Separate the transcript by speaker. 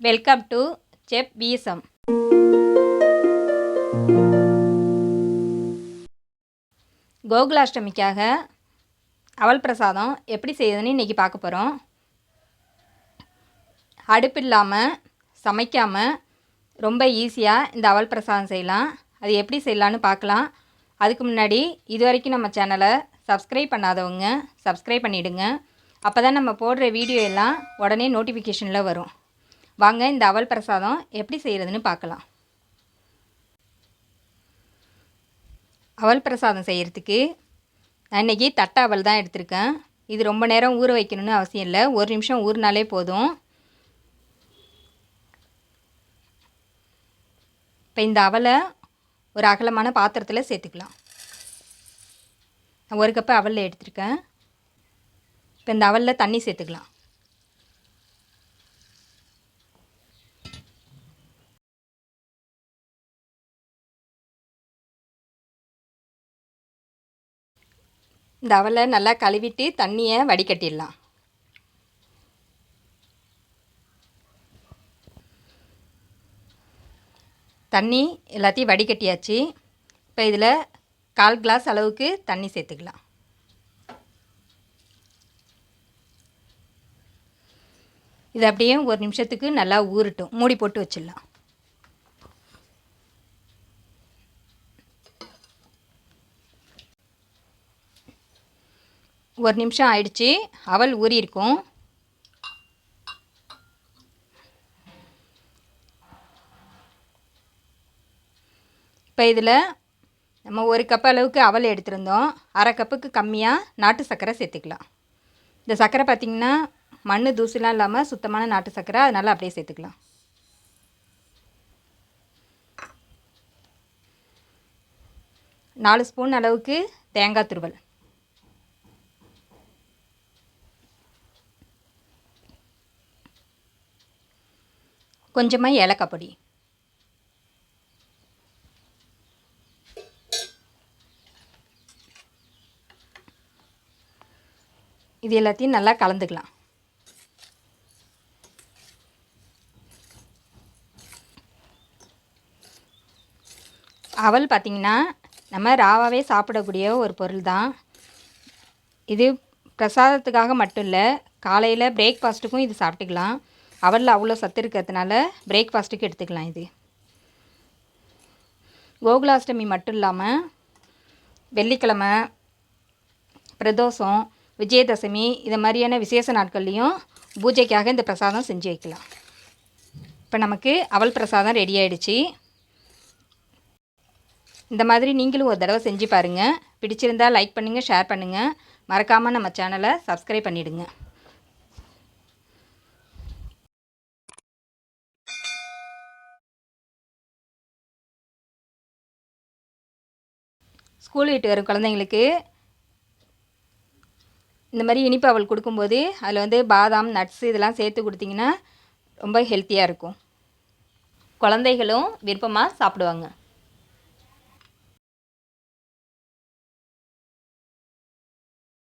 Speaker 1: Welcome to chef PSM. கோகுலாஷ்டமிக்காக அவல் பிரசாதம் எப்படி செய்யுதுன்னு இன்றைக்கி பார்க்க போகிறோம். அடுப்பு இல்லாமல் சமைக்காமல் ரொம்ப ஈஸியாக இந்த அவல் பிரசாதம் செய்யலாம். அது எப்படி செய்யலான்னு பார்க்கலாம். அதுக்கு முன்னாடி இது வரைக்கும் நம்ம சேனலை சப்ஸ்கிரைப் பண்ணாதவங்க சப்ஸ்கிரைப் பண்ணிவிடுங்க. அப்போ தான் நம்ம போடுற வீடியோ எல்லாம் உடனே நோட்டிஃபிகேஷனில் வரும். வாங்க இந்த அவல் பிரசாதம் எப்படி செய்கிறதுன்னு பார்க்கலாம். அவல் பிரசாதம் செய்கிறதுக்கு நான் இன்றைக்கி தட்டை அவல் தான் எடுத்திருக்கேன். இது ரொம்ப நேரம் ஊற வைக்கணும்னு அவசியம் இல்லை, ஒரு நிமிஷம் ஊறினாலே போதும். இப்போ இந்த அவலை ஒரு அகலமான பாத்திரத்தில் சேர்த்துக்கலாம். நான் 1 கப்பு அவலில் எடுத்திருக்கேன். இப்போ இந்த அவலில் தண்ணி சேர்த்துக்கலாம். இந்த அவலை நல்லா கழுவிட்டு தண்ணியை வடிகட்டிடலாம். தண்ணி எல்லாத்தையும் வடிகட்டியாச்சு. இப்போ இதில் 1/4 கிளாஸ் அளவுக்கு தண்ணி சேர்த்துக்கலாம். இது அப்படியே ஒரு நிமிஷத்துக்கு நல்லா ஊறட்டும். மூடி போட்டு வச்சிடலாம். ஒரு நிமிஷம் ஆயிடுச்சு. அவல் ஊறி இருக்கும். இப்போ இதில் நம்ம 1 கப் அளவுக்கு அவல் எடுத்திருந்தோம். 1/2 கப்புக்கு கம்மியாக நாட்டு சர்க்கரை சேர்த்துக்கலாம். இந்த சர்க்கரை பார்த்திங்கன்னா மண் தூசிலாம் இல்லாமல் சுத்தமான நாட்டு சர்க்கரை, அதனால் அப்படியே சேர்த்துக்கலாம். நாலு ஸ்பூன் அளவுக்கு தேங்காய் துருவல், கொஞ்சமாக ஏலக்காய் பொடி, இது எல்லாத்தையும் நல்லா கலந்துக்கலாம். அவல் பார்த்திங்கன்னா நம்ம ராவாவே சாப்பிடக்கூடிய ஒரு பொருள் தான். இது பிரசாதத்துக்காக மட்டும் இல்லை, காலையில் பிரேக்ஃபாஸ்ட்டுக்கும் இது சாப்பிட்டுக்கலாம். அவலில் அவ்வளோ சத்து இருக்கிறதுனால பிரேக்ஃபாஸ்ட்டுக்கு எடுத்துக்கலாம். இது கோகுலாஷ்டமி மட்டும் இல்லாமல் வெள்ளிக்கிழமை, பிரதோஷம், விஜயதசமி இது மாதிரியான விசேஷ நாட்கள்லேயும் பூஜைக்காக இந்த பிரசாதம் செஞ்சு வைக்கலாம். இப்போ நமக்கு அவல் பிரசாதம் ரெடி ஆகிடுச்சு. இந்த மாதிரி நீங்களும் ஒரு தடவை செஞ்சு பாருங்கள். பிடிச்சிருந்தால் லைக் பண்ணுங்கள், ஷேர் பண்ணுங்கள். மறக்காமல் நம்ம சேனலை சப்ஸ்கிரைப் பண்ணிவிடுங்க. ஸ்கூல் விட்டு வரும் குழந்தைங்களுக்கு இந்த மாதிரி இனிப்பு அவல் கொடுக்கும்போது அதில் பாதாம், நட்ஸு இதெல்லாம் சேர்த்து கொடுத்திங்கன்னா ரொம்ப ஹெல்த்தியாக இருக்கும். குழந்தைகளும் விருப்பமாக சாப்பிடுவாங்க.